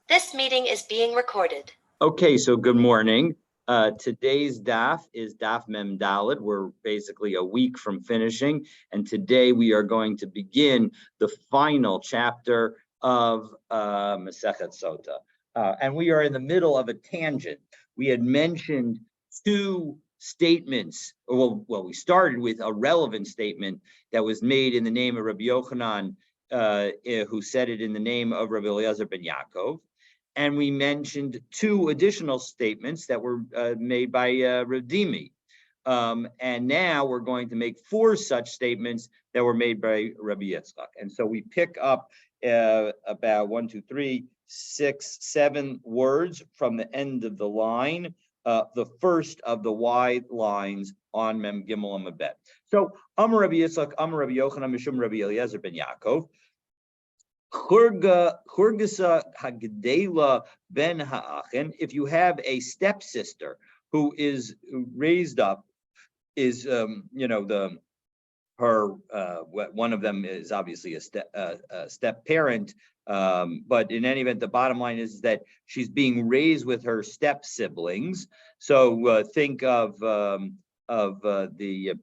This meeting is being recorded. Okay, so good morning. Today's daf is daf Mem Daled. We're basically a week from finishing, and today we are going to begin the final chapter of Masechet Sotah. And we are in the middle of a tangent. We had mentioned two statements. Well, we started with a relevant statement that was made in the name of Rabbi Yochanan, who said it in the name of Rabbi Eliezer ben Yaakov. And we mentioned two additional statements that were made by Radimi. And now we're going to make four such statements that were made by Rabbi Yitzchak. And so we pick up about 1, 2, 3, 6, 7 words from the end of the line, the first of the wide lines on Mem Gimel Amabet. So Amar Rabbi Yitzchak, Amar Rabbi Yochanan, Mishum Rabbi Eliezer ben Yaakov. Churgasa Hagdela ben Ha'achin. If you have a stepsister who is raised up, is one of them is obviously a step parent, but in any event, the bottom line is that she's being raised with her step siblings. So think of the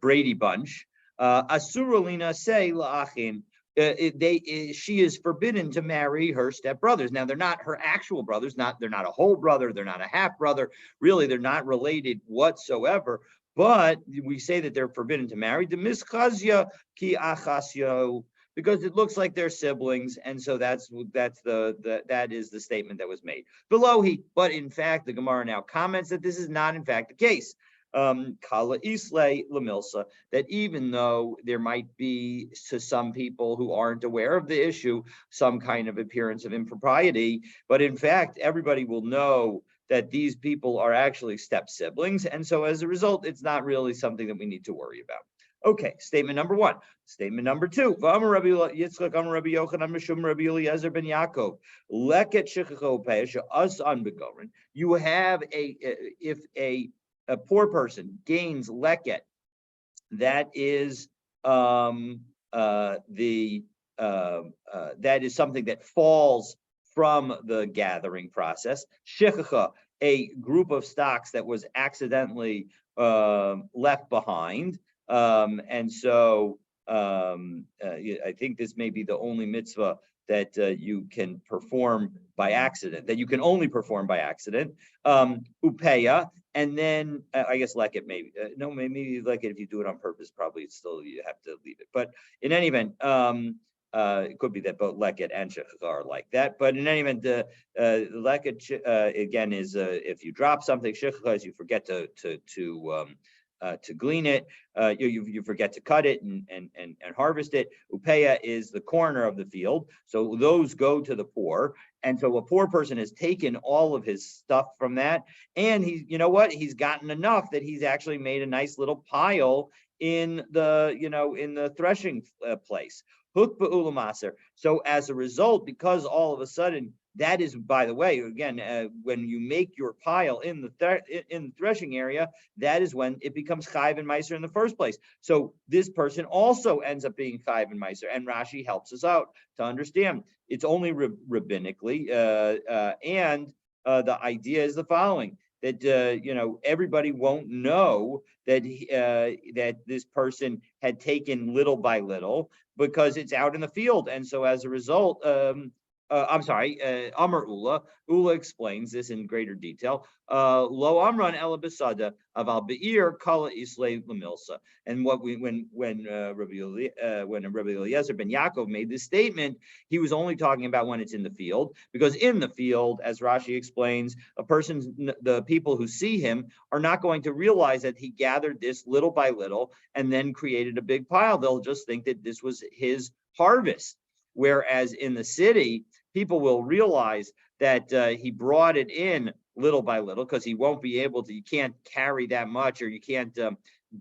Brady Bunch. Asurulina say la'achin. She is forbidden to marry her stepbrothers. Now, they're not her actual brothers. They're not a whole brother. They're not a half brother. Really, they're not related whatsoever. But we say that they're forbidden to marry. The mischazia ki achasyo, because it looks like they're siblings, and so that is the statement that was made. Below but in fact, the Gemara now comments that this is not in fact the case. Kala Islay Lamilsa, that even though there might be to some people who aren't aware of the issue some kind of appearance of impropriety, but in fact everybody will know that these people are actually step siblings, and so as a result it's not really something that we need to worry about. Okay, statement number 1. Statement number 2. V'amar Rabbi Yitzchak, Amar Rabbi Yochanan, Mishum Rabbi Eliezer ben Yaakov, leket shechacho pe'esha us unbegoren. You have if a poor person gains leket, that is that is something that falls from the gathering process. Shechacha, a group of stocks that was accidentally left behind, and so I think this may be the only mitzvah that you can perform by accident, that you can only perform by accident. Upeya, and then I guess leket maybe maybe leket if you do it on purpose, probably it's still you have to leave it. But in any event, it could be that both leket and shechacha are like that. But in any event, the leket again is if you drop something. Shechacha is you forget to glean it, you forget to cut it and harvest it. Upeya is the corner of the field, so those go to the poor. And so a poor person has taken all of his stuff from that, and he's gotten enough that he's actually made a nice little pile in the threshing place. Hukba ulamaser. So as a result, because all of a sudden, that is, by the way, again, when you make your pile in the threshing area, that is when it becomes chayiv and meiser in the first place. So this person also ends up being chayiv and meiser, and Rashi helps us out to understand. It's only rabbinically, and the idea is the following: that everybody won't know that that this person had taken little by little because it's out in the field, and so as a result. Amar Ula. Ula explains this in greater detail. Lo Amran Ela Besada Aval Beir Kala Islay Lamilsa. And when Rabbi Eliezer ben Yaakov made this statement, he was only talking about when it's in the field, because in the field, as Rashi explains, the people who see him are not going to realize that he gathered this little by little and then created a big pile. They'll just think that this was his harvest. Whereas in the city, people will realize that he brought it in little by little, because he won't be able to, you can't carry that much, or you can't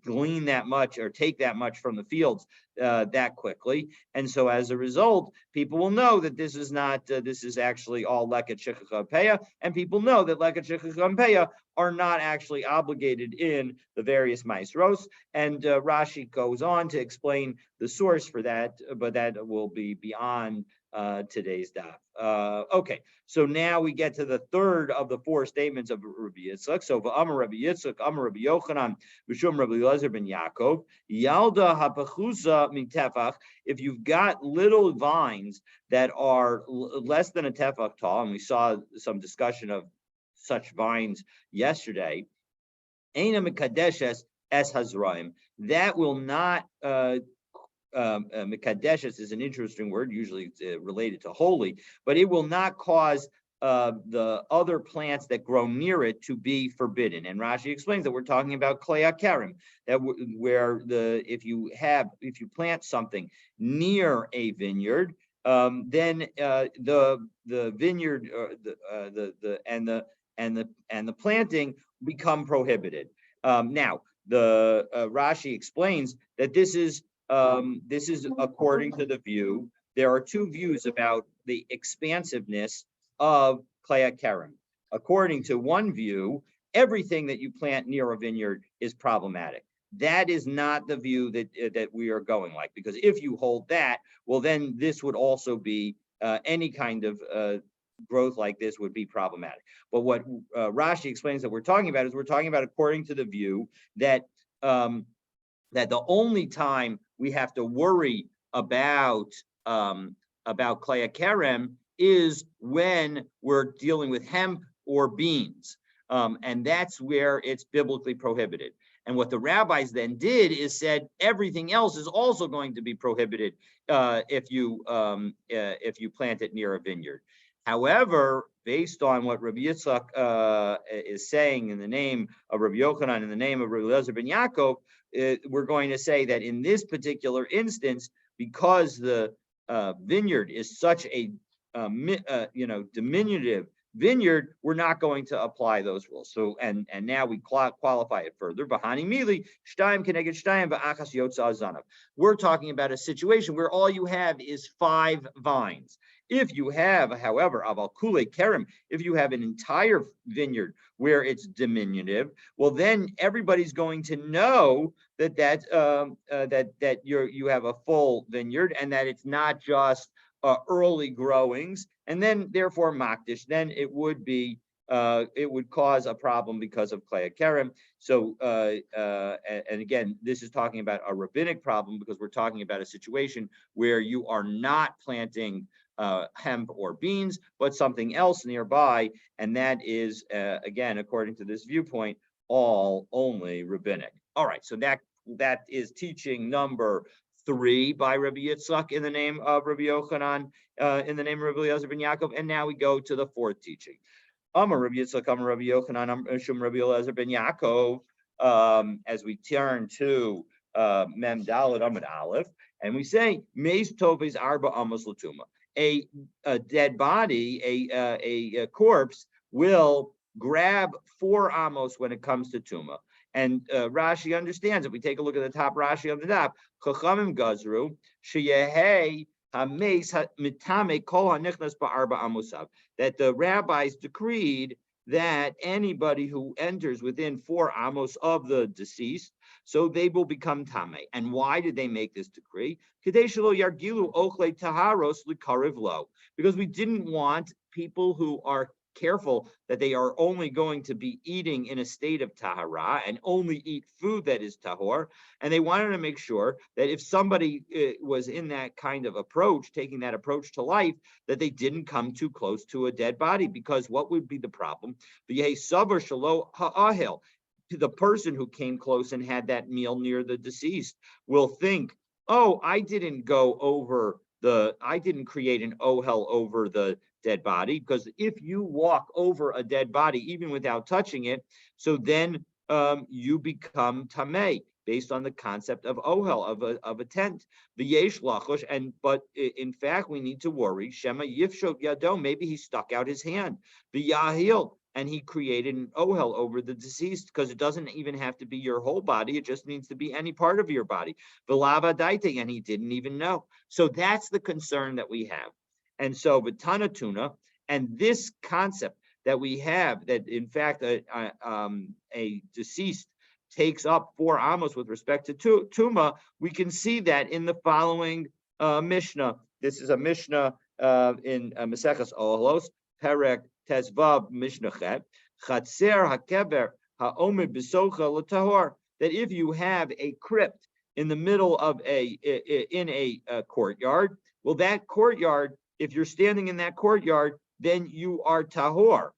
glean that much or take that much from the fields that quickly. And so as a result, people will know that this is not, this is actually all leket shechacha peya, and people know that leket shechacha peya are not actually obligated in the various maasros. And Rashi goes on to explain the source for that, but that will be beyond today's daf. Okay, so now we get to the third of the four statements of Rabbi Yitzchak. So Amar Rabbi Yitzchak, Amar Rabbi Yochanan, B'shum Rabbi Elazar ben Yaakov, Yalda hapachusa min tefach. If you've got little vines that are less than a tefach tall, and we saw some discussion of such vines yesterday, Eina mikadeshes es hazraim. That will not. Mikadeshes is an interesting word. Usually it's related to holy, but it will not cause the other plants that grow near it to be forbidden. And Rashi explains that we're talking about klei akarim, that where if you plant something near a vineyard, then the vineyard and the planting become prohibited. Now the Rashi explains that this is according to the view. There are two views about the expansiveness of klei akarim. According to one view, everything that you plant near a vineyard is problematic. That is not the view that we are going like, because if you hold that, well, then this would also be any kind of growth like this would be problematic. But what Rashi explains that we're talking about is we're talking about according to the view that that the only time we have to worry about klei akarim is when we're dealing with hemp or beans, and that's where it's biblically prohibited. And what the rabbis then did is said everything else is also going to be prohibited if you plant it near a vineyard. However, based on what Rabbi Yitzchak is saying in the name of Rabbi Yochanan, in the name of Rabbi Elazar ben Yaakov, we're going to say that in this particular instance, because the vineyard is such a diminutive vineyard, we're not going to apply those rules. So and now we qualify it further. Bahani mili shtayim keneged shtayim va'achas yotza zanav. We're talking about a situation where all you have is 5 vines. If you have, however, aval kule kerem, if you have an entire vineyard where it's diminutive, well, then everybody's going to know that you have a full vineyard and that it's not just early growings, and then therefore makdish. Then it would cause a problem because of klei akarim. So and again, this is talking about a rabbinic problem because we're talking about a situation where you are not planting hemp or beans, but something else nearby, and that is again, according to this viewpoint, all only rabbinic. All right, so that is teaching number 3 by Rabbi Yitzchak in the name of Rabbi Yochanan, in the name of Rabbi Elazar ben Yaakov, and now we go to the 4th teaching. Amar Rabbi Yitzchak, Amar Rabbi Yochanan, Shum Rabbi Elazar ben Yaakov. As we turn to Mem Daled Amud Aleph, and we say Meis Toves Arba Amos Latuma. A dead body, a corpse, will grab 4 amos when it comes to tuma. And Rashi understands. If we take a look at the top Rashi on the top, Chachamim Gazru Sheyehei Hameis Mitame Kol Hanichnas Ba'arba Amusav, that the rabbis decreed that anybody who enters within 4 amos of the deceased, so they will become tame. And why did they make this decree? Because we didn't want people who are careful that they are only going to be eating in a state of tahara and only eat food that is tahor. And they wanted to make sure that if somebody was in that kind of approach, taking that approach to life, that they didn't come too close to a dead body, because what would be the problem? The person who came close and had that meal near the deceased will think, oh, I didn't create an ohel over the dead body, because if you walk over a dead body, even without touching it, so then you become tamei, based on the concept of ohel, of a tent. The yesh lachosh, but in fact, we need to worry. Shema yifshot yado, maybe he stuck out his hand. The yahil, and he created an ohel over the deceased, because it doesn't even have to be your whole body. It just needs to be any part of your body. V'lava daite, and he didn't even know. So that's the concern that we have. And so Batana Tuna, and this concept that we have, that in fact a deceased takes up 4 amos with respect to Tuma, we can see that in the following Mishnah. This is a Mishnah Maseches Olos, Perek Tezvav Mishnachet, Chatzer Hakever Haomer Bisocha L'Tahor, that if you have a crypt in the middle of a courtyard, well, that courtyard, if you're standing in that courtyard, then you are tahor.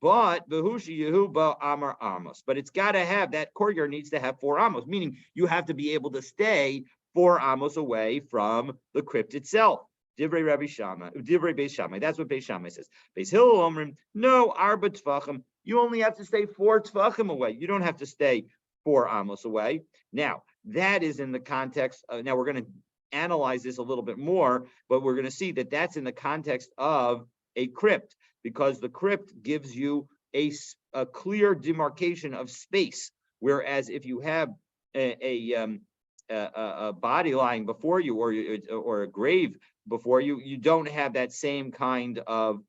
But amar amos. But it's got to have, that courtyard needs to have 4 amos, meaning you have to be able to stay 4 amos away from the crypt itself. Divrei Rabbi Shammai, Divrei Beis Shammai. That's what Beis Shammai says. Beis Hillel Omrim, no, arba tfachim. You only have to stay 4 tfachim away. You don't have to stay 4 amos away. Now, that is in the context. Now we're going to analyze this a little bit more, but we're going to see that that's in the context of a crypt, because the crypt gives you a clear demarcation of space. Whereas if you have a body lying before you, or a grave before you, you don't have that same kind of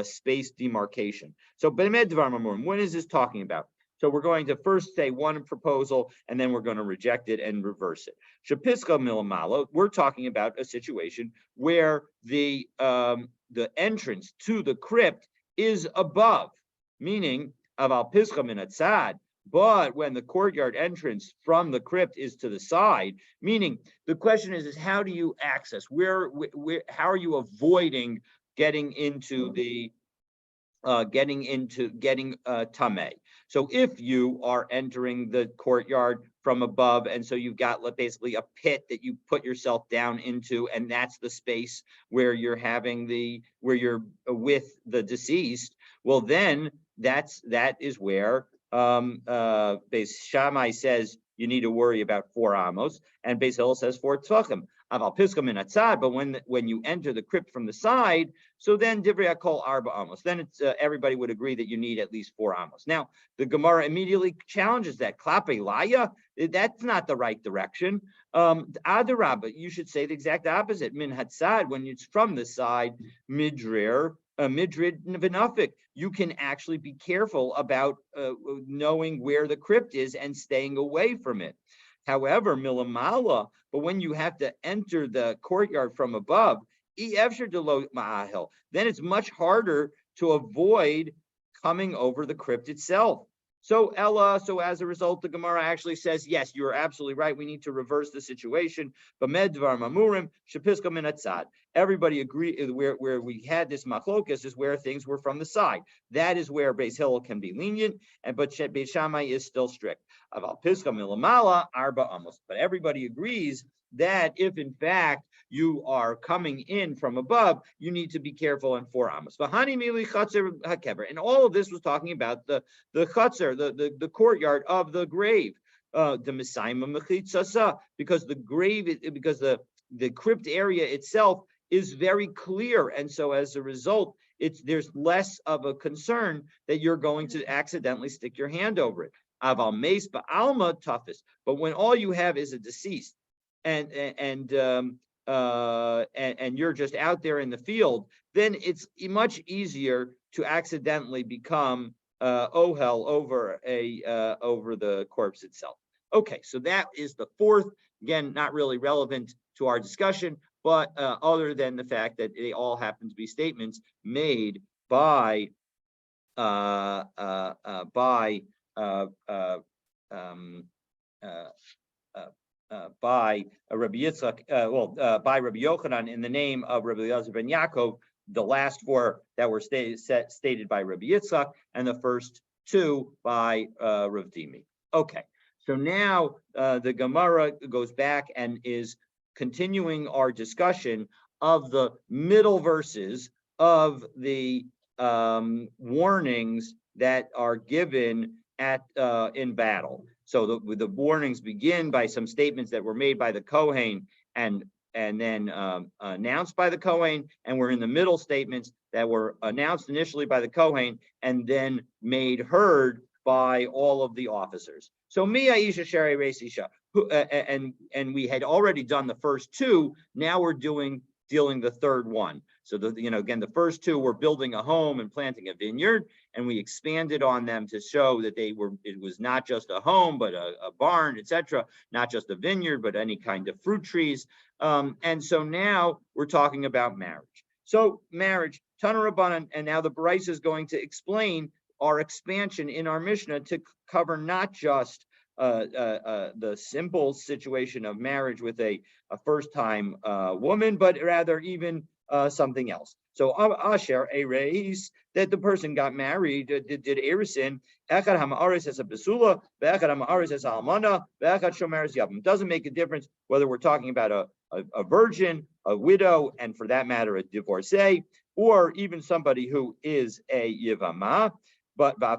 space demarcation. So, when is this talking about? So we're going to first say one proposal, and then we're going to reject it and reverse it. Shapiska milamalo, we're talking about a situation where the entrance to the crypt is above, meaning aval pischa min atzad. But when the courtyard entrance from the crypt is to the side, meaning the question is how do you access? Where how are you avoiding getting into the tameh? So if you are entering the courtyard from above, and so you've got basically a pit that you put yourself down into, and that's the space where you're where you're with the deceased, well, then that is where Beis Shammai says you need to worry about 4 amos, and Beis Hillel says 4 tefachim. Aval piskam in atzad, but when you enter the crypt from the side, so then divrei hakol arba amos. Then it's everybody would agree that you need at least 4 amos. Now the Gemara immediately challenges that. Klape laya, that's not the right direction. Adarabba, you should say the exact opposite. Min hatzad, when it's from the side, midrid v'nafik. You can actually be careful about knowing where the crypt is and staying away from it. However, milamala, but when you have to enter the courtyard from above, then it's much harder to avoid coming over the crypt itself. So as a result, the Gemara actually says, yes, you're absolutely right. We need to reverse the situation. Everybody agree where we had this machlokas is where things were from the side. That is where Beis Hillel can be lenient, but Beis Shammai is still strict. But everybody agrees that if in fact you are coming in from above, you need to be careful in 4 amos. And all of this was talking about the chutzner, the courtyard of the grave. Because the grave, because the crypt area itself is very clear, and so as a result, there's less of a concern that you're going to accidentally stick your hand over it. Aval meis ba'alma toughest, but when all you have is a deceased, and you're just out there in the field, then it's much easier to accidentally become ohel over the corpse itself. Okay, so that is the 4th. Again, not really relevant to our discussion, but other than the fact that they all happen to be statements made by Rabbi Yitzchak, by Rabbi Yochanan in the name of Rabbi Eliezer ben Yaakov, the last 4 that were stated by Rabbi Yitzchak, and the first 2 by Rav Dimi. Okay, so now the Gemara goes back and is continuing our discussion of the middle verses of the warnings that are given in battle. So the warnings begin by some statements that were made by the Kohen and then announced by the Kohen, and we're in the middle statements that were announced initially by the Kohen and then made heard by all of the officers. So Mia Isha Shari Reis Isha, and we had already done the first 2. Now we're dealing the 3rd one. So again, the first 2 were building a home and planting a vineyard, and we expanded on them to show that it was not just a home, but a barn, etc. Not just a vineyard, but any kind of fruit trees. And so now we're talking about marriage. So marriage, Tana Rabbanan, and now the Bryce is going to explain our expansion in our Mishnah to cover not just the simple situation of marriage with a first-time woman, but rather even something else. So Asher, a race that the person got married, did Erisin, Echad Hamaris as a Besula, Echad Hamaris as a Almana, Echad Shomeres Yavim. Doesn't make a difference whether we're talking about a virgin, a widow, and for that matter, a divorcee, or even somebody who is a Yivama. But that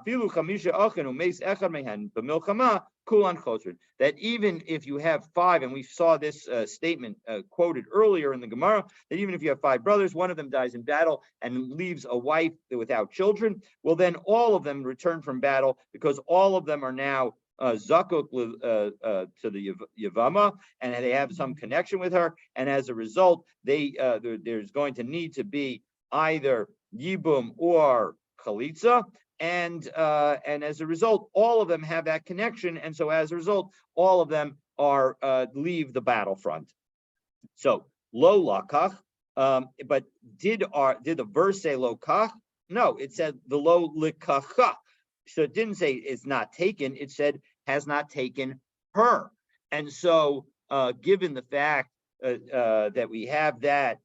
even if you have five, and we saw this statement quoted earlier in the Gemara, that even if you have five brothers, one of them dies in battle and leaves a wife without children, well, then all of them return from battle because all of them are now zakuk to the Yavama, and they have some connection with her, and as a result, there's going to need to be either Yibum or Chalitza, and as a result, all of them have that connection, and so as a result, all of them are leave the battlefront. So lo lakach, but did the verse say lo kach? No, it said the lo likacha. So it didn't say it's not taken; it said has not taken her. And so, given the fact that we have that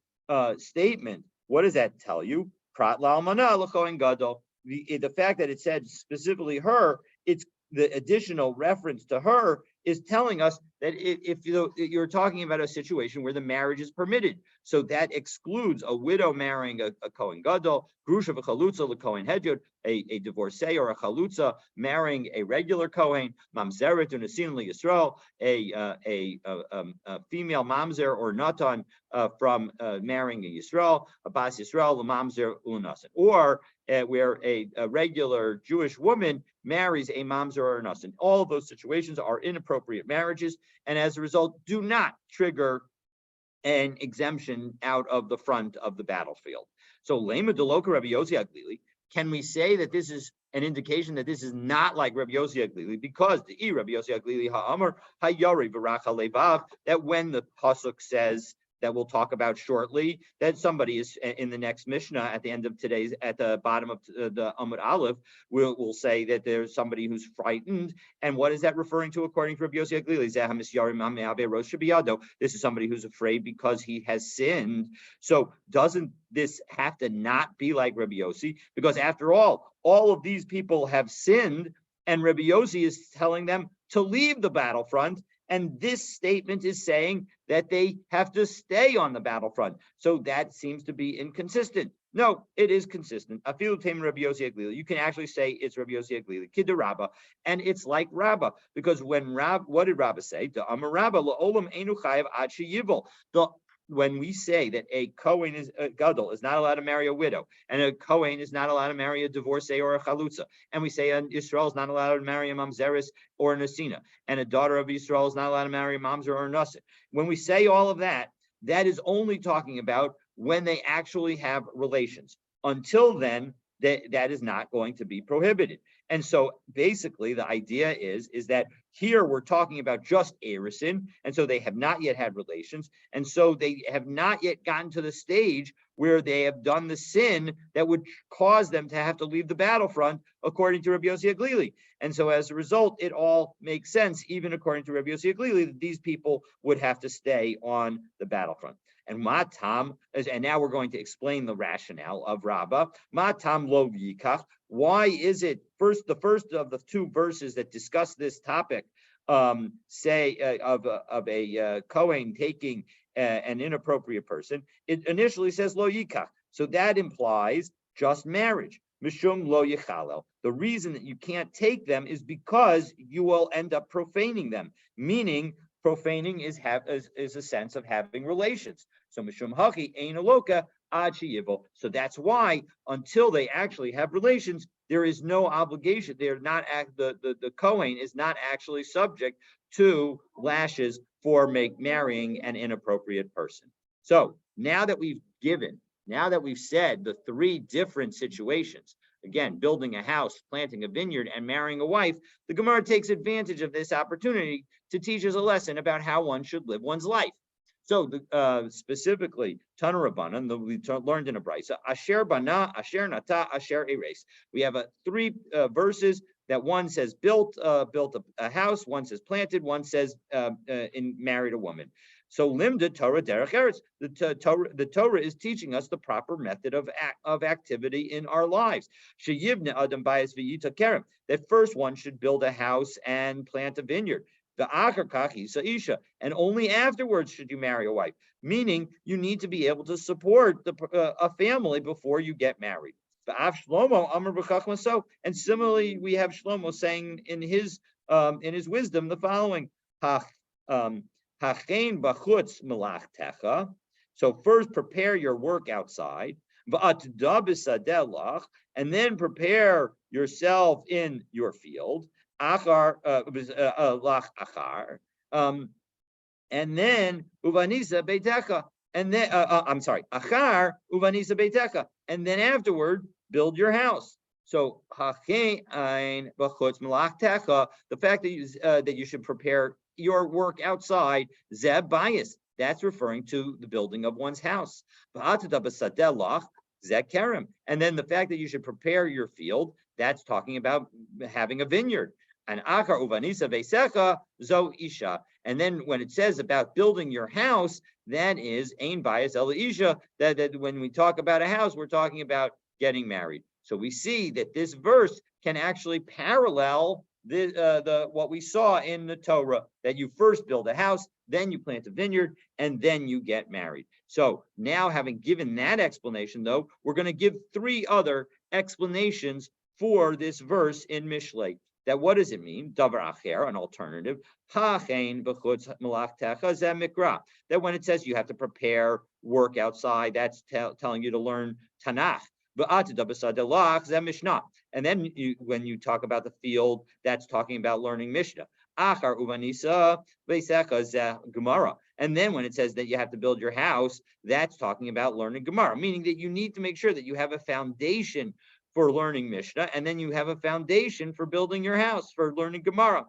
statement, what does that tell you? Prat la'almana l'kohen gadol. The fact that it said specifically her, it's the additional reference to her is telling us that if you're talking about a situation where the marriage is permitted, so that excludes a widow marrying a Kohen Gadol, grusha v'chalutza l'Kohen Hedyot, a divorcee or a chalutza marrying a regular Kohen, mamzeret u'nesin liYisrael, a female mamzer or natan from marrying a Yisrael, a bas Yisrael l'mamzer u'nasan, or where a regular Jewish woman marries a mamzer or a nasan. All of those situations are inappropriate marriages, and as a result, do not trigger an exemption out of the front of the battlefield. So, Lema Deloka Rabbi Yossi Aglili, can we say that this is an indication that this is not like Rabbi Yossi Aglili? Because the Rabbi Yossi Aglili Ha'amar Hayari V'Racha Levav, that when the pasuk says that we'll talk about shortly, that somebody is in the next Mishnah at the end of today's, at the bottom of the Amud Aleph, will say that there's somebody who's frightened. And what is that referring to according to Rabbi Yossi Aglili? This is somebody who's afraid because he has sinned. So doesn't this have to not be like Rabbi Yossi? Because after all of these people have sinned, and Rabbi Yossi is telling them to leave the battlefront. And this statement is saying that they have to stay on the battlefront. So that seems to be inconsistent. No, it is consistent. Afilu Taim Rabbi Yossi Aglili. You can actually say it's Rabbi Yossi Aglili, Kid Rabba, and it's like Rabba, because when what did Rabba say? The Amar Rabba la'olam enu chayav ad sheyivol. When we say that a Kohen is a Gadol is not allowed to marry a widow, and a Kohen is not allowed to marry a divorcee or a Chalutza, and we say an Yisrael is not allowed to marry a Mamzeris or a Nasina, and a daughter of Yisrael is not allowed to marry a Mamzer or a Nasin. When we say all of that, that is only talking about when they actually have relations. Until then, that is not going to be prohibited. And so basically the idea is that here we're talking about just Erisin, and so they have not yet had relations, and so they have not yet gotten to the stage where they have done the sin that would cause them to have to leave the battlefront, according to Rabbi Yossi Aglili. And so as a result, it all makes sense, even according to Rabbi Yossi Aglili, that these people would have to stay on the battlefront. And Matam, and now we're going to explain the rationale of Rabbah. Matam lo yikach. Why is it the first of the two verses that discuss this topic say of a Kohen taking an inappropriate person? It initially says lo yikach, so that implies just marriage. Mishum lo yichalel. The reason that you can't take them is because you will end up profaning them, meaning profaning is a sense of having relations. So mishum hachi ein aloka ad sheyivol. So that's why until they actually have relations, there is no obligation. They're not the Kohen is not actually subject to lashes for marrying an inappropriate person. So now that we've said the three different situations, again, building a house, planting a vineyard, and marrying a wife, the Gemara takes advantage of this opportunity to teach us a lesson about how one should live one's life. So specifically, Tana Rabbanan, we learned in a brisa, Asher Bana, Asher Nata, Asher Eres. We have three verses that one says built a house, one says planted, one says married a woman. So limda Torah derech eretz. The Torah is teaching us the proper method of activity in our lives. Sheyivne adam bayis v'yita kerem. That first one should build a house and plant a vineyard. The achar kach isa isha, and only afterwards should you marry a wife. Meaning you need to be able to support a family before you get married. Shlomo amar b'chachma so, and similarly we have Shlomo saying in his wisdom the following. Hachein b'chutz melachtecha. So first prepare your work outside, and then prepare yourself in your field. Achar achar, and then uvanisa beitecha, and then I'm sorry, achar uvanisa beitecha, and then afterward build your house. So hachein b'chutz melachtecha, the fact that you should prepare your work outside, zeb bias, that's referring to the building of one's house. And then the fact that you should prepare your field, that's talking about having a vineyard. And akar uvanisa vesecha zo isha. And then when it says about building your house, that is ein bias el isha. That when we talk about a house, we're talking about getting married. So we see that this verse can actually parallel the what we saw in the Torah, that you first build a house, then you plant a vineyard, and then you get married. So now, having given that explanation, though, we're going to give three other explanations for this verse in Mishlei. That what does it mean? Davar acher, an alternative. Hachein b'chutz melachtecha zeh mikra. That when it says you have to prepare work outside, that's telling you to learn Tanakh. And then when you talk about the field, that's talking about learning Mishnah. Achar uvanisa vesecha Gemara. And then when it says that you have to build your house, that's talking about learning Gemara, meaning that you need to make sure that you have a foundation for learning Mishnah, and then you have a foundation for building your house, for learning Gemara.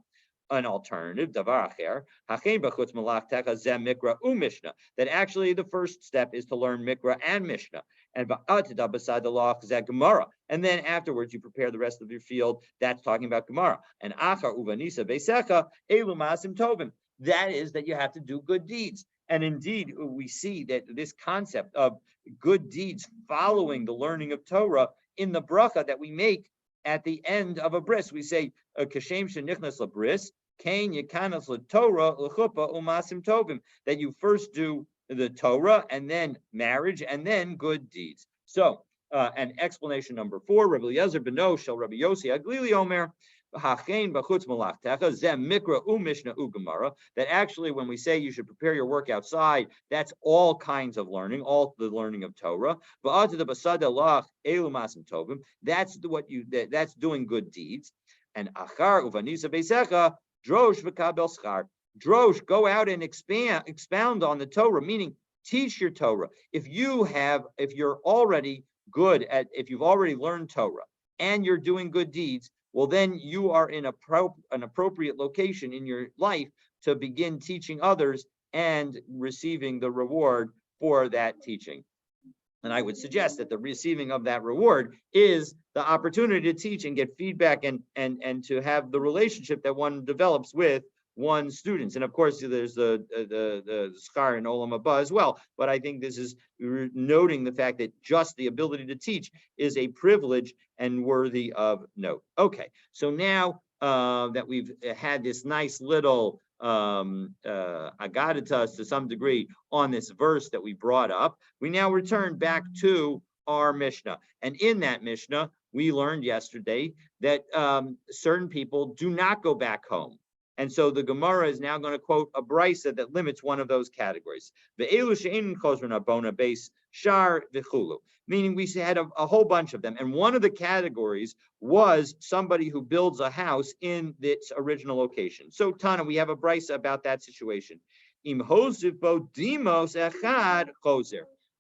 An alternative, davar acher, hachein b'chutz melachtecha zeh mikra u'mishnah, that actually the first step is to learn Mikra and Mishnah. And ba'atida beside the law zeh Gemara. And then afterwards you prepare the rest of your field, that's talking about Gemara. And achar uvanisa vesecha elu ma'asim tovim. That is that you have to do good deeds. And indeed, we see that this concept of good deeds following the learning of Torah in the bracha that we make at the end of a bris. We say, Kashem shenichnas labris, kain yekanas laTorah l'chuppah umasim tovim, that you first do the Torah and then marriage and then good deeds. So, and explanation number 4, Rabbi Eliezer beno shel Rabbi Yossi Aglili Omer, hachein b'chutz melachtecha zeh mikra u'mishnah u'gemara, that actually when we say you should prepare your work outside, that's all kinds of learning, all the learning of Torah. That's doing good deeds. And achar uvanisa beisecha drosh v'kabel schar. Drosh, go out and expound on the Torah, meaning teach your Torah. If you're already good if you've already learned Torah and you're doing good deeds, well, then you are in an appropriate location in your life to begin teaching others and receiving the reward for that teaching. And I would suggest that the receiving of that reward is the opportunity to teach and get feedback and to have the relationship that one develops with one's students. And of course, there's the schar in Olam Haba as well. But I think this is noting the fact that just the ability to teach is a privilege and worthy of note. Okay, so now that we've had this nice little agaditas to some degree on this verse that we brought up, we now return back to our Mishnah. And in that Mishnah, we learned yesterday that certain people do not go back home. And so the Gemara is now going to quote a brisa that limits one of those categories. Meaning we had a whole bunch of them. And one of the categories was somebody who builds a house in its original location. So Tana, we have a brisa about that situation.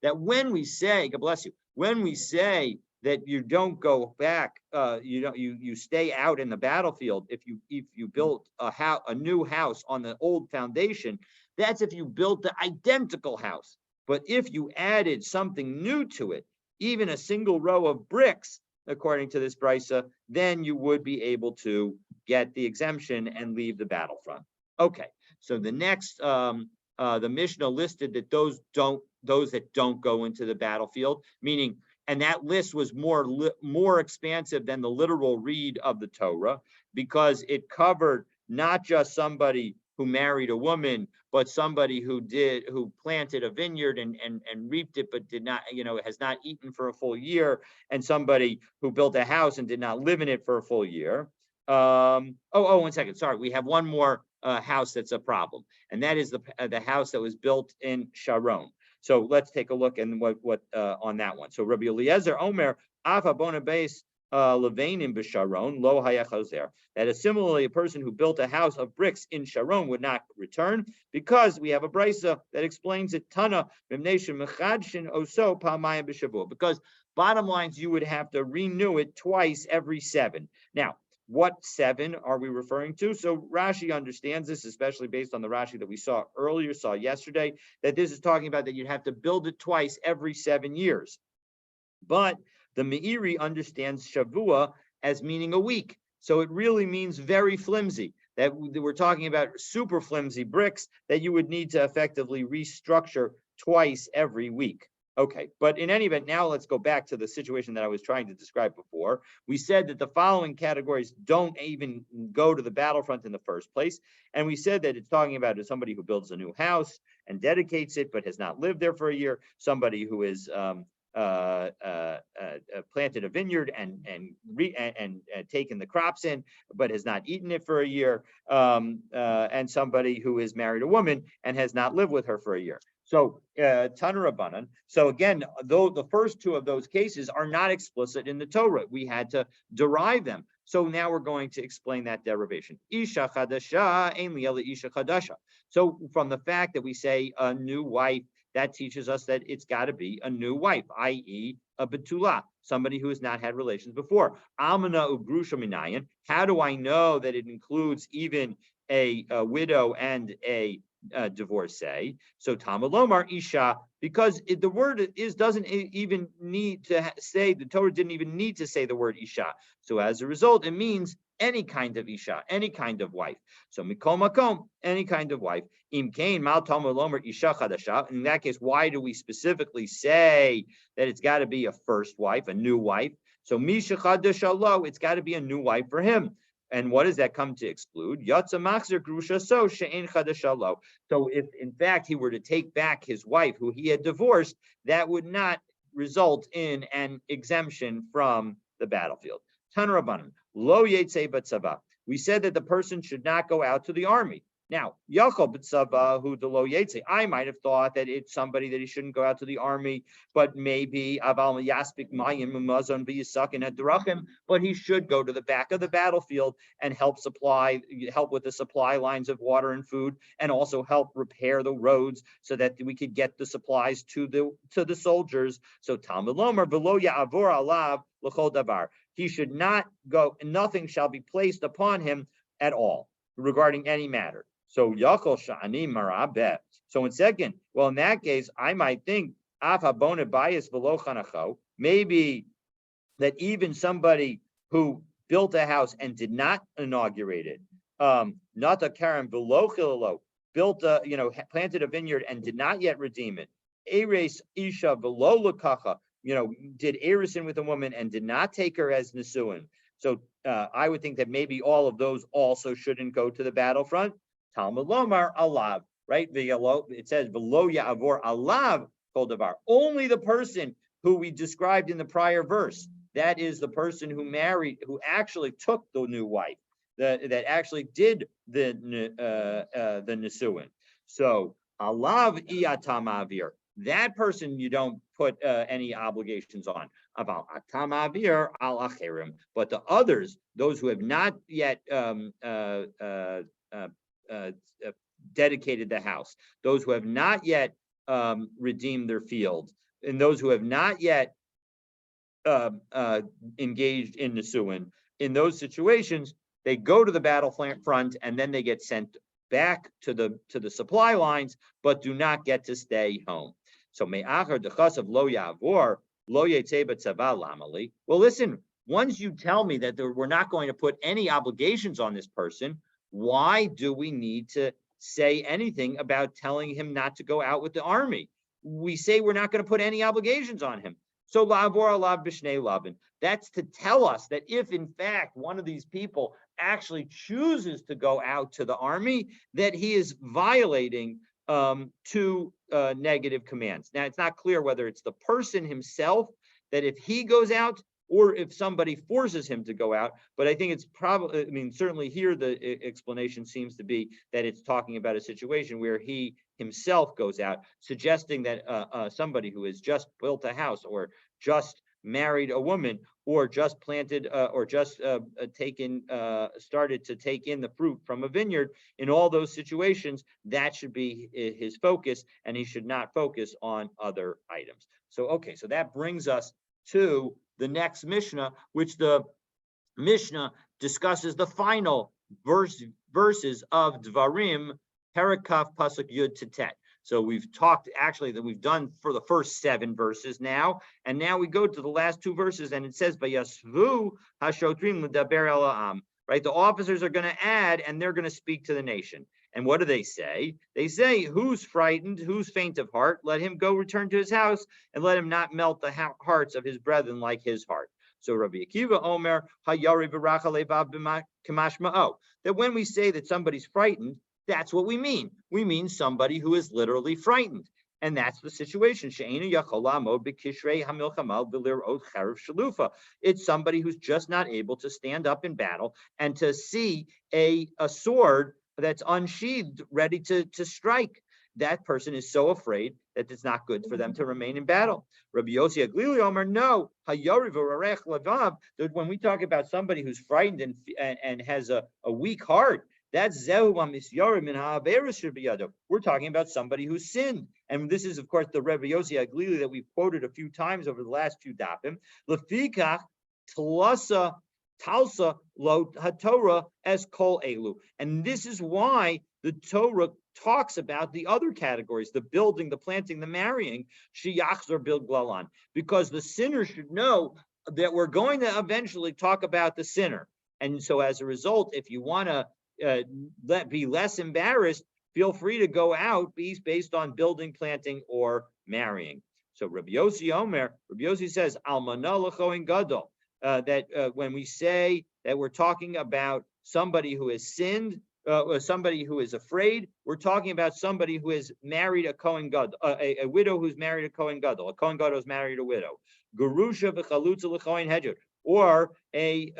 That when we say, God bless you, when we say that you don't go back, you stay out in the battlefield if you built a new house on the old foundation. That's if you built the identical house. But if you added something new to it, even a single row of bricks, according to this brisa, then you would be able to get the exemption and leave the battlefront. Okay, so the next, the Mishnah listed that those that don't go into the battlefield, meaning, and that list was more expansive than the literal read of the Torah, because it covered not just somebody who married a woman, but somebody who planted a vineyard and reaped it, but did not, has not eaten for a full year, and somebody who built a house and did not live in it for a full year. 1 second. Sorry, we have one more house that's a problem, and that is the house that was built in Sharon. So let's take a look and what on that one. So Rabbi Eliezer Omer Afa Bona Beis Levanim b'Sharon lo hayachazer. That is similarly a person who built a house of bricks in Sharon would not return, because we have a brisa that explains it. Tana b'mnei mechadshin oso palmayim b'shavua. Because bottom lines, you would have to renew it twice every 7. Now, what 7 are we referring to? So Rashi understands this, especially based on the Rashi that we saw yesterday, that this is talking about that you'd have to build it twice every 7 years. But the Meiri understands Shavua as meaning a week. So it really means very flimsy, that we're talking about super flimsy bricks that you would need to effectively restructure twice every week. Okay, but in any event, now let's go back to the situation that I was trying to describe before. We said that the following categories don't even go to the battlefront in the first place. And we said that it's talking about somebody who builds a new house and dedicates it, but has not lived there for a year, somebody who is planted a vineyard and taken the crops in, but has not eaten it for a year, and somebody who is married a woman and has not lived with her for a year. So Tanurabanan. So again, though the first 2 of those cases are not explicit in the Torah, we had to derive them. So now we're going to explain that derivation. Isha chadasha ein li'ela isha chadasha. So from the fact that we say a new wife, that teaches us that it's got to be a new wife, i.e. a betula, somebody who has not had relations before. Almana ugrusha minayin. How do I know that it includes even a widow and a divorcee? So Tamalomar Isha, because the word doesn't even need to say, the Torah didn't even need to say the word Isha. So as a result, it means any kind of Isha, any kind of wife. So Mikol Makom, any kind of wife. Im Kain Mal Tamalomar Isha Chadasha. In that case, why do we specifically say that it's got to be a first wife, a new wife? So Misha Chadasha Lo, it's got to be a new wife for him. And what does that come to exclude? Yatsa machzer grusha so she'en chadasha lo. So if in fact he were to take back his wife who he had divorced, that would not result in an exemption from the battlefield. Tanrabanan lo yetzei b'tzava. We said that the person should not go out to the army. Now, Yachol b'tzava hu de lo yetzei. I might have thought that it's somebody that he shouldn't go out to the army, but maybe aval yaspik mayim umazon v'yisakin adrachim. But he should go to the back of the battlefield and help with the supply lines of water and food, and also help repair the roads so that we could get the supplies to the soldiers. So Talmud Lomer v'lo ya'avor alav l'chol davar. He should not go, nothing shall be placed upon him at all regarding any matter. So Yachol Sha'ani Marabeh. So in second, well, in that case, I might think maybe that even somebody who built a house and did not inaugurate it, not a Karen Velochilolo, planted a vineyard and did not yet redeem it. Eres Isha Velolakacha, did Erison with a woman and did not take her as Nisuin. So I would think that maybe all of those also shouldn't go to the battlefront. Talmud Lomar Alav, right? It says Velo Ya'avor Alav Kol Davar. Only the person who we described in the prior verse, that is the person who actually took the new wife, that actually did the Nisuin. So Alav Iyatamavir. That person you don't put any obligations on. About atamavir al acherim, but the others, those who have not yet dedicated the house, those who have not yet redeemed their field, and those who have not yet engaged in Nisuin. In those situations, they go to the battlefront and then they get sent back to the supply lines, but do not get to stay home. So me'achar dechas of lo yavor lo yetzei b'tzava lamali. Well, listen. Once you tell me that we're not going to put any obligations on this person, why do we need to say anything about telling him not to go out with the army? We say we're not going to put any obligations on him. So la'avor alav b'shnei lavin. That's to tell us that if in fact one of these people actually chooses to go out to the army, that he is violating two negative commands. Now, it's not clear whether it's the person himself, that if he goes out, or if somebody forces him to go out. But I think it's probably, I mean, certainly here the explanation seems to be that it's talking about a situation where he himself goes out, suggesting that somebody who has just built a house or just married a woman or just planted or just started to take in the fruit from a vineyard, in all those situations, that should be his focus, and he should not focus on other items. So, okay, so that brings us to the next Mishnah, which the Mishnah discusses the final verses of Dvarim, Parakaf Pasuk Yud to Tet. So we've talked actually that we've done for the first 7 verses now, and now we go to the last 2 verses, and it says, "Vayasvu hashotrim l'daber el ha'am." Right, the officers are going to add, and they're going to speak to the nation. And what do they say? They say, "Who's frightened? Who's faint of heart? Let him go return to his house, and let him not melt the hearts of his brethren like his heart." So Rabbi Akiva Omer Hayari Barachalevav Kamashma'o. That when we say that somebody's frightened, that's what we mean. We mean somebody who is literally frightened. And that's the situation. It's somebody who's just not able to stand up in battle and to see a sword that's unsheathed, ready to strike. That person is so afraid that it's not good for them to remain in battle. Rabbi Yossi Aglili Omer, no, that when we talk about somebody who's frightened and has a weak heart, that's we're talking about somebody who's sinned. And this is, of course, the Rabbi Yossi Aglili that we've quoted a few times over the last few dapim. Lefikach tlasa talsa lo haTorah as kol elu. And this is why the Torah talks about the other categories, the building, the planting, the marrying, sheyachzor bil glalan, because the sinner should know that we're going to eventually talk about the sinner. And so as a result, if you want to be less embarrassed, feel free to go out based on building, planting, or marrying. So Rabbi Yossi Omer, Rabbi Yossi says, Almana l'choin gadol, that when we say that we're talking about somebody who has sinned, somebody who is afraid, we're talking about somebody who has married a Kohen Gadol, a widow who's married a Kohen Gadol. A Kohen Gadol has married a widow. Gerusha v'chalutza l'choin hedjot, or a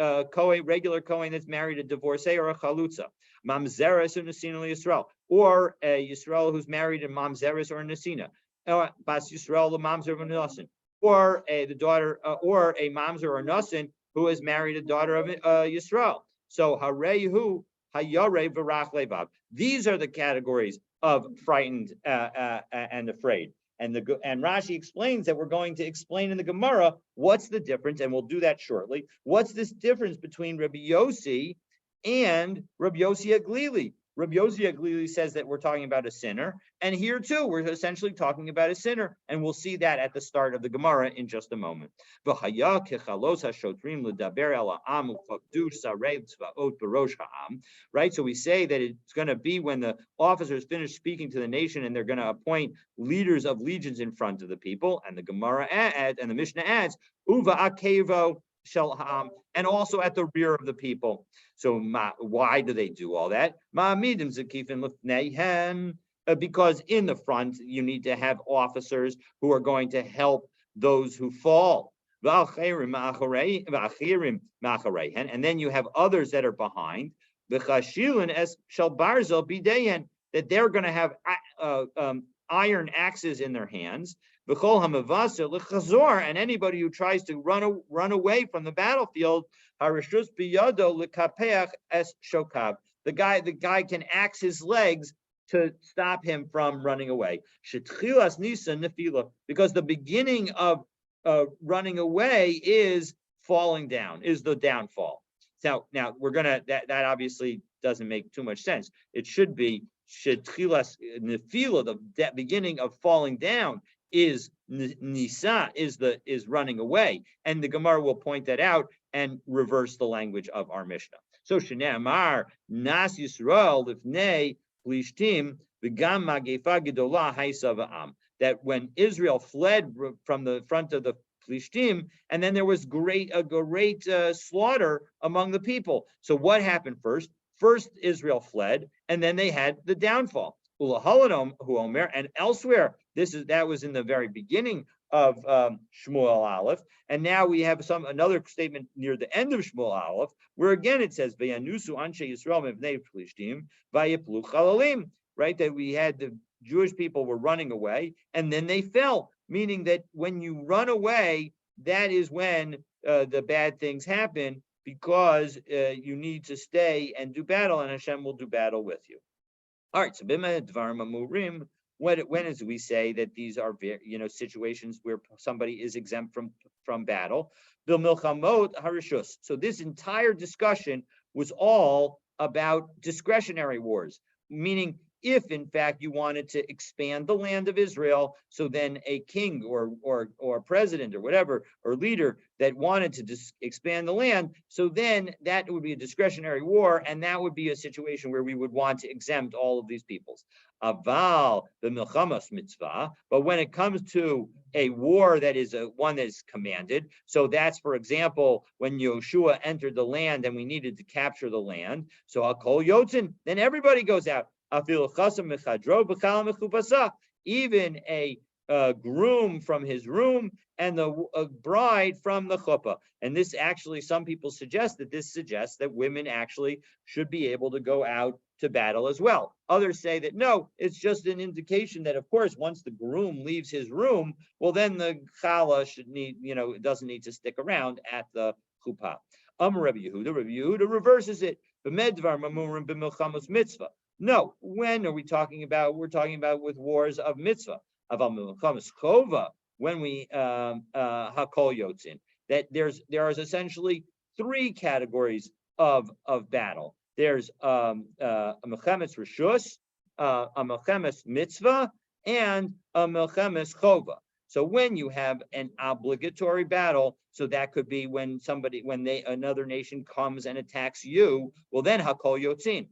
regular Kohen that's married a divorcee or a chalutza. Mamzeres or Nesina Yisrael, or a Yisrael who's married a Mamzeres or a Nesina. Bas Yisrael the Mamzer of a Nasin, or the daughter, or a Mamzer or Nasin who has married a daughter of Yisrael. So Harehu Hayare Varach Levav. These are the categories of frightened and afraid. And Rashi explains that we're going to explain in the Gemara what's the difference, and we'll do that shortly. What's this difference between Rabbi Yossi and Rabbi Yossi Aglili? Rabbi Yossi Aglili says that we're talking about a sinner, and here too we're essentially talking about a sinner, and we'll see that at the start of the Gemara in just a moment. Right, so we say that it's going to be when the officers finish speaking to the nation, and they're going to appoint leaders of legions in front of the people, and the Gemara adds, and the Mishnah adds, Uva Akevo, and also at the rear of the people. So why do they do all that? Because in the front you need to have officers who are going to help those who fall. And then you have others that are behind, that they're going to have iron axes in their hands. And anybody who tries to run away from the battlefield, the guy can axe his legs to stop him from running away. Because the beginning of running away is falling down, is the downfall. Now we're gonna that obviously doesn't make too much sense. It should be shetchilas nefila, the beginning of falling down is nisa, is running away, and the Gemara will point that out and reverse the language of our Mishnah. So Shneamar Nas Yisrael Lifnei Plishtim V'Gam Magefa Gedola Haisava'am, that when Israel fled from the front of the Plishtim, and then there was a great slaughter among the people. So what happened first? First, Israel fled, and then they had the downfall. And elsewhere, that was in the very beginning of Shmuel Aleph, and now we have another statement near the end of Shmuel Aleph, where again it says Vayanusu Anshe Yisrael Mivnei Plishtim Vayiplu Chalalim, right? That we had the Jewish people were running away, and then they fell, meaning that when you run away, that is when the bad things happen, because you need to stay and do battle, and Hashem will do battle with you. All right, so when as we say that these are situations where somebody is exempt from battle, so this entire discussion was all about discretionary wars, meaning if in fact you wanted to expand the land of Israel, so then a king or president or whatever, or leader that wanted to expand the land, so then that would be a discretionary war, and that would be a situation where we would want to exempt all of these peoples. Aval the milchamas mitzvah, but when it comes to a war that is one that is commanded, so that's, for example, when Yoshua entered the land and we needed to capture the land, so Akol Yotzin, then everybody goes out. Even a groom from his room and the bride from the chuppah. And this actually, some people suggest that women actually should be able to go out to battle as well. Others say that no, it's just an indication that, of course, once the groom leaves his room, well, then the challah doesn't need to stick around at the chuppah. Rabbi Yehuda reverses it. Mitzvah. No, when are we talking about? We're talking about with wars of mitzvah. When we hakol yotzin, that there is essentially three categories of battle. There's a melchemes reshus, a melchemes mitzvah, and a melchemes chova. So when you have an obligatory battle, so that could be when another nation comes and attacks you, well then hakol yotzin.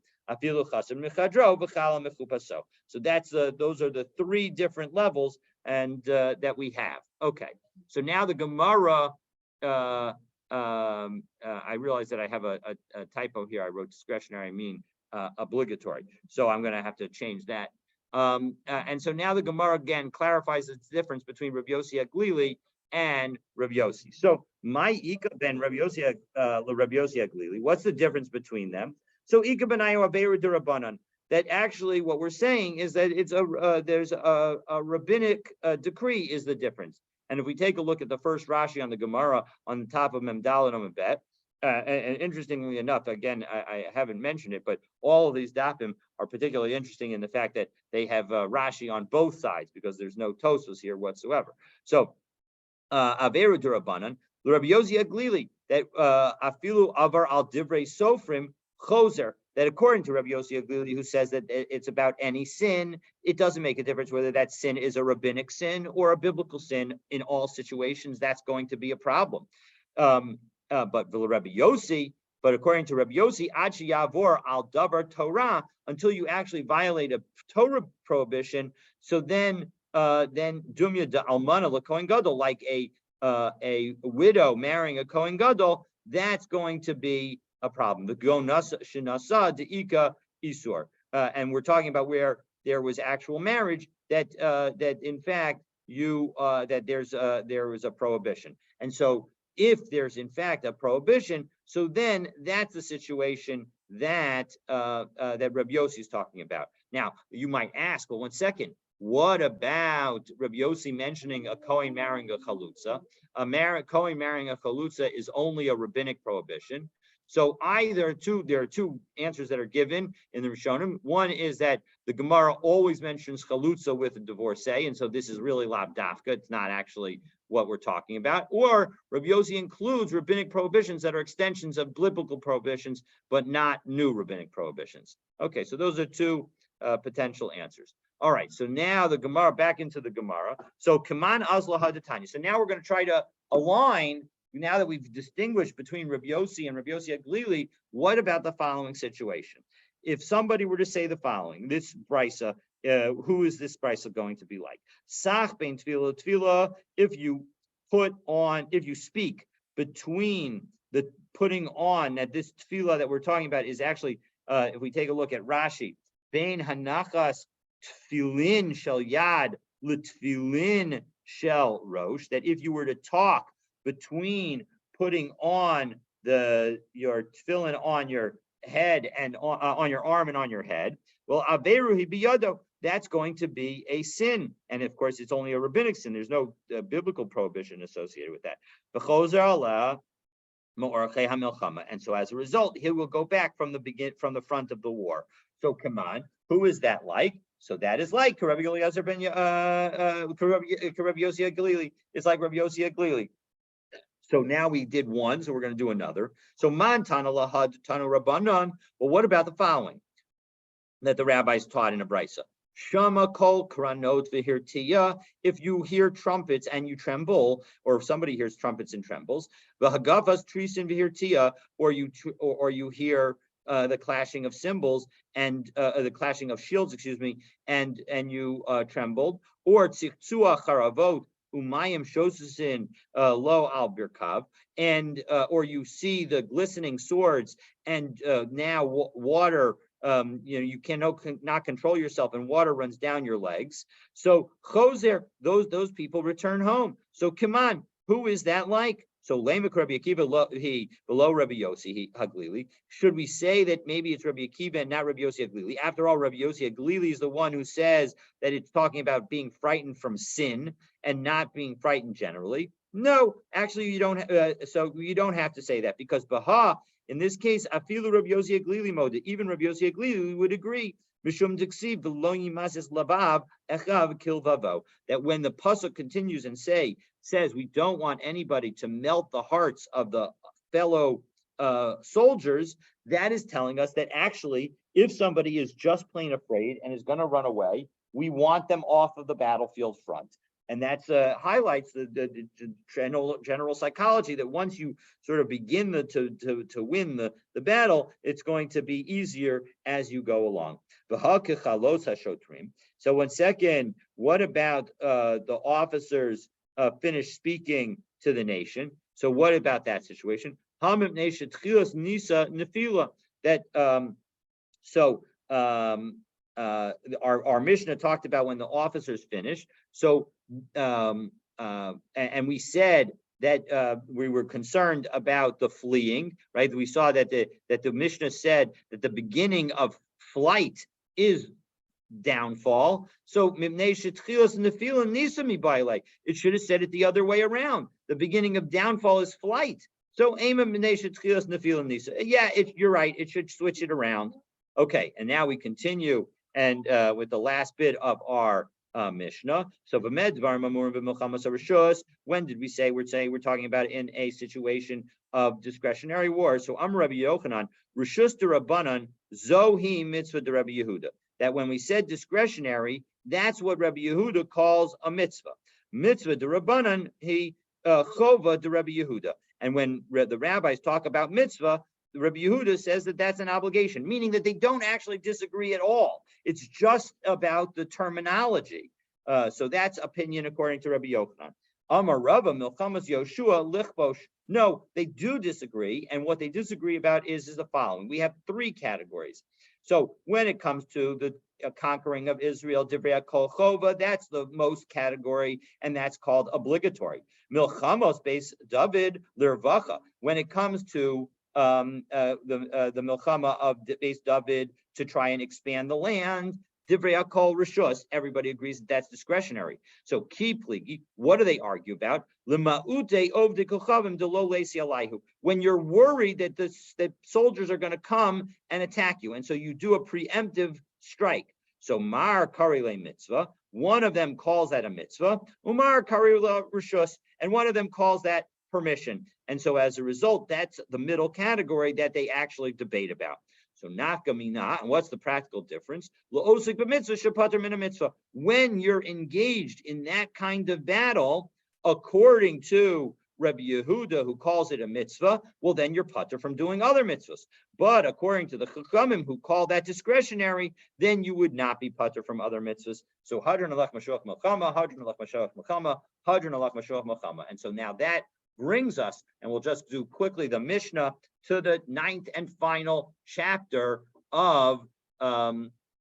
So that's those are the three different levels and that we have. Okay, so now the Gemara. I realize that I have a typo here. I wrote discretionary, I mean obligatory. So I'm going to have to change that. And so now the Gemara again clarifies its difference between Rabbi Yossi Aglili and Rabbi Yossi. So my Ika ben Rabbi Yossi Aglili. What's the difference between them? So Ika benayu aberu d'Rabbanan. That actually what we're saying is that it's there's a rabbinic decree is the difference. And if we take a look at the first Rashi on the Gemara on the top of Memdal and Amabet, and interestingly enough, again, I haven't mentioned it, but all of these dapim are particularly interesting in the fact that they have Rashi on both sides because there's no Tosfos here whatsoever. So, Averu Durabanan, Rabbi Yossi Aglili, that Afilu Avar al Divrei Sofrim Choser, that according to Rabbi Yossi Aglili, who says that it's about any sin, it doesn't make a difference whether that sin is a rabbinic sin or a biblical sin. In all situations, that's going to be a problem. But Rabbi Yossi, but according to Rabbi Yossi, Achi Yavor al Davar Torah, until you actually violate a Torah prohibition, so then Dumya de Almana la Kohen Gadol, like a widow marrying a Kohen Gadol, that's going to be a problem. The Gonasa Shinasa Deika Isur. And we're talking about where there was actual marriage, that in fact there was a prohibition. And so if there's in fact a prohibition, so then that's the situation that that Rabbi Yossi is talking about. Now you might ask, well, one second, what about Rabbi Yossi mentioning a Kohen marrying a chalutza? Kohen marrying a chalutza is only a rabbinic prohibition. So there are two answers that are given in the Rishonim. One is that the Gemara always mentions chalutza with a divorcee, and so this is really lav dafka. It's not actually what we're talking about. Or Rabbi Yossi includes rabbinic prohibitions that are extensions of biblical prohibitions, but not new rabbinic prohibitions. Okay, so those are two potential answers. All right, so now the Gemara, back into the Gemara. So Kaman Azla Hadatanya. So now we're going to try to align, now that we've distinguished between Rabbi Yossi and Rabbi Yossi Aglili, what about the following situation? If somebody were to say the following, this brisa, who is this brisa going to be like? Sach bein tefillah tefillah, if you speak between the putting on, that this tefillah that we're talking about is actually, if we take a look at Rashi, bein hanachas tefillin shel yad l'tefillin shel rosh, that if you were to talk between putting on your tefillin on your head and on your arm and on your head, well, averu hi biyado, that's going to be a sin, and of course it's only a rabbinic sin. There's no biblical prohibition associated with that. And so as a result, he will go back from the front of the war. So come on, who is that like? So that is like Rabbi Eliezer ben Rabbi Yossi Aglili. It's like Rabbi Yossi Aglili. So now we did one, so we're going to do another. So man tana lahad tana rabbanan. Well, what about the following that the rabbis taught in a brisa? Shama kol kranot v'hirtiya. If you hear trumpets and you tremble, or if somebody hears trumpets and trembles, v'hagavas trisin v'hirtiya, or you hear the clashing of cymbals and the clashing of shields, and you trembled, or tziktsua charavot umayim shosusin lo al birkav, and or you see the glistening swords, and now water. You cannot control yourself, and water runs down your legs. So choser, those people return home. So come on, who is that like? So Lamek Rabbi Akiva below Rabbi Yossi Haglili. Should we say that maybe it's Rabbi Akiva and not Rabbi Yossi Haglili? After all, Rabbi Yossi Haglili is the one who says that it's talking about being frightened from sin and not being frightened generally. No, actually, you don't. So you don't have to say that, because Baha, in this case, afilu Rabbi Yossi Aglili mode, even Rabbi Yossi Aglili would agree. Mishum diksiv v'lo yimases lavav echav kilvavo. That when the pasuk continues and says we don't want anybody to melt the hearts of the fellow soldiers, that is telling us that actually, if somebody is just plain afraid and is going to run away, we want them off of the battlefield front. And that highlights the general psychology that once you sort of begin to win the battle, it's going to be easier as you go along. So 1 second, what about the officers finish speaking to the nation? So what about that situation? That our Mishnah talked about when the officers finished. So and we said that we were concerned about the fleeing, right? We saw that the Mishnah said that the beginning of flight is downfall. So it should have said it the other way around. The beginning of downfall is flight. So yeah, you're right. It should switch it around. Okay, and now we continue and with the last bit of our Mishnah. So when did we say we're talking about in a situation of discretionary war? So Rabbi Yochanan, Rishus de Rabbanan, Zohi mitzvah de Rabbi Yehuda. That when we said discretionary, that's what Rabbi Yehuda calls a mitzvah. Mitzvah de Rabbanan, he chova de Rabbi Yehuda. And when the rabbis talk about mitzvah, Rabbi Yehuda says that that's an obligation, meaning that they don't actually disagree at all. It's just about the terminology. So that's opinion according to Rabbi Yochanan. Amar Rava Milchamas Yoshua Lichbosh. No, they do disagree, and what they disagree about is the following. We have three categories. So when it comes to the conquering of Israel, Divrei Kol Chova, that's the most category, and that's called obligatory. Milchamos Beis David Lirvacha. When it comes to the Milchama of Beis David to try and expand the land, Divrei Kol Rishus, everybody agrees that that's discretionary. So Ki Pligi, what do they argue about? When you're worried that that soldiers are going to come and attack you, and so you do a preemptive strike. So mar karile mitzvah, one of them calls that a mitzvah, umar karile rishus, and one of them calls that permission. And so as a result, that's the middle category that they actually debate about. So nafkamina, and what's the practical difference? When you're engaged in that kind of battle, according to Rabbi Yehuda, who calls it a mitzvah, well, then you're patur from doing other mitzvahs. But according to the Chachamim, who call that discretionary, then you would not be patur from other mitzvahs. So hadron alach mashuach melchama, hadron alach mashuach melchama, hadron alach mashuach melchama. And so now that brings us, and we'll just do quickly the Mishnah, to the 9th and final chapter of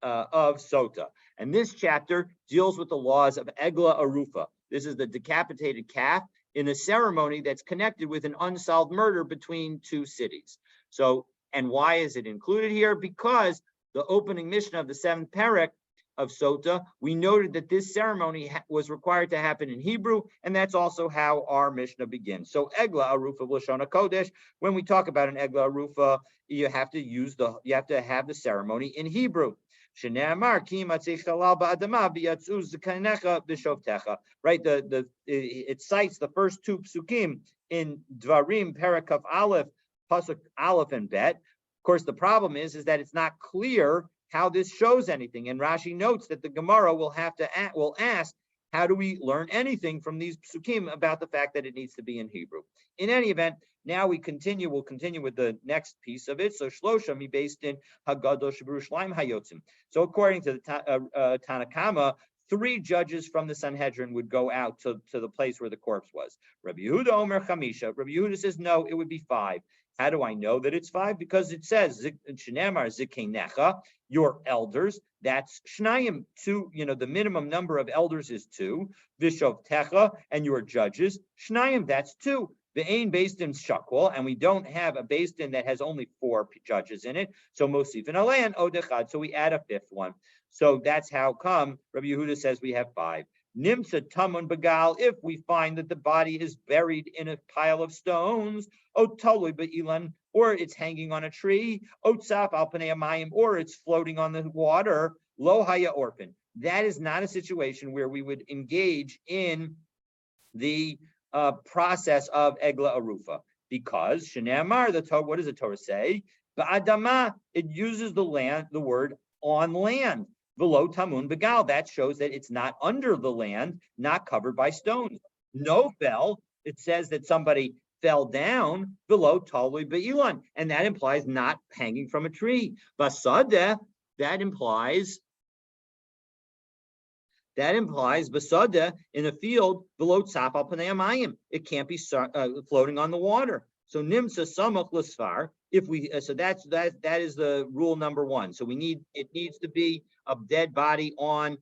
Sotah. And this chapter deals with the laws of Egla Arufa. This is the decapitated calf in a ceremony that's connected with an unsolved murder between two cities. So, and why is it included here? Because the opening Mishnah of the 7th parak of Sotah, we noted that this ceremony was required to happen in Hebrew, and that's also how our Mishnah begins. So Egla Arufa Lashon HaKodesh, when we talk about an Egla Arufa, you have to have the ceremony in Hebrew. Right, it cites the first two psukim in Dvarim Parakaf Aleph, Pasuk Aleph and Bet. Of course, the problem is that it's not clear how this shows anything, and Rashi notes that the Gemara will ask, how do we learn anything from these psukim about the fact that it needs to be in Hebrew? In any event, now we'll continue with the next piece of it. So Shlosha mi based in Haggadosh B'Yerushalayim Hayotzim. So according to the Tanakama, 3 judges from the Sanhedrin would go out to the place where the corpse was. Rabbi Yehuda Omer Chamisha. Rabbi Yehuda says, no, it would be 5. How do I know that it's 5? Because it says, Shnamar Zikenecha, your elders, that's Shnayim, 2, the minimum number of elders is 2. Vishov Techa, and your judges, Shnayim, that's 2. The Ain based in Shakwal, and we don't have a based in that has only 4 judges in it. So Mosif and Alayan Odechad, so we add a 5th one. So that's how come Rabbi Yehuda says we have 5. Nimsa Tamun Bagal, if we find that the body is buried in a pile of stones, Otolui Ba'ilan, or it's hanging on a tree, Otsaf Alpanei Amayim, or it's floating on the water, Lo Haya Orphan. That is not a situation where we would engage in the process of Egla Arufa, because Shnei the Torah, what does the Torah say? Ba'adama, it uses the word on land. Velo tamun begal, that shows that it's not under the land, not covered by stones. No fell, it says that somebody fell down below talui be'ilan, and that implies not hanging from a tree. Basada, that implies basada in a field below tzaf al panei amayim. It can't be floating on the water. So nimsa samach l'sfar. If we that is the rule number 1. So it needs to be a dead body on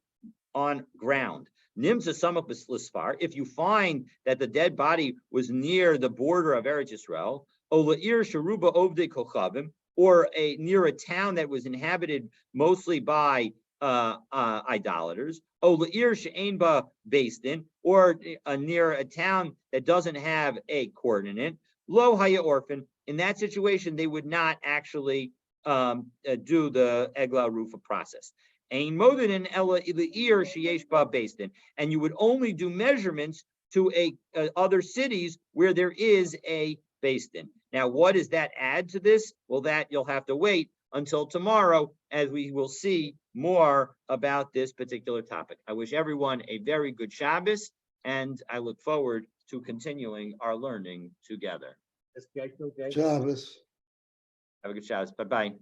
ground. Nimsa samach l'sfar. If you find that the dead body was near the border of Eretz Yisrael, ola'ir sharuba ovdei kochavim, or near a town that was inhabited mostly by idolaters, ola'ir she'ein ba based in, or near a town that doesn't have a coordinate, lo haya orphan. In that situation, they would not actually do the Egla Rufa process. Ein modin ella ila'ir sheyesh ba based in, and you would only do measurements to other cities where there is a based in. Now, what does that add to this? Well, that you'll have to wait until tomorrow, as we will see more about this particular topic. I wish everyone a very good Shabbos, and I look forward to continuing our learning together. Shabbos. Have a good Shabbos. Bye-bye.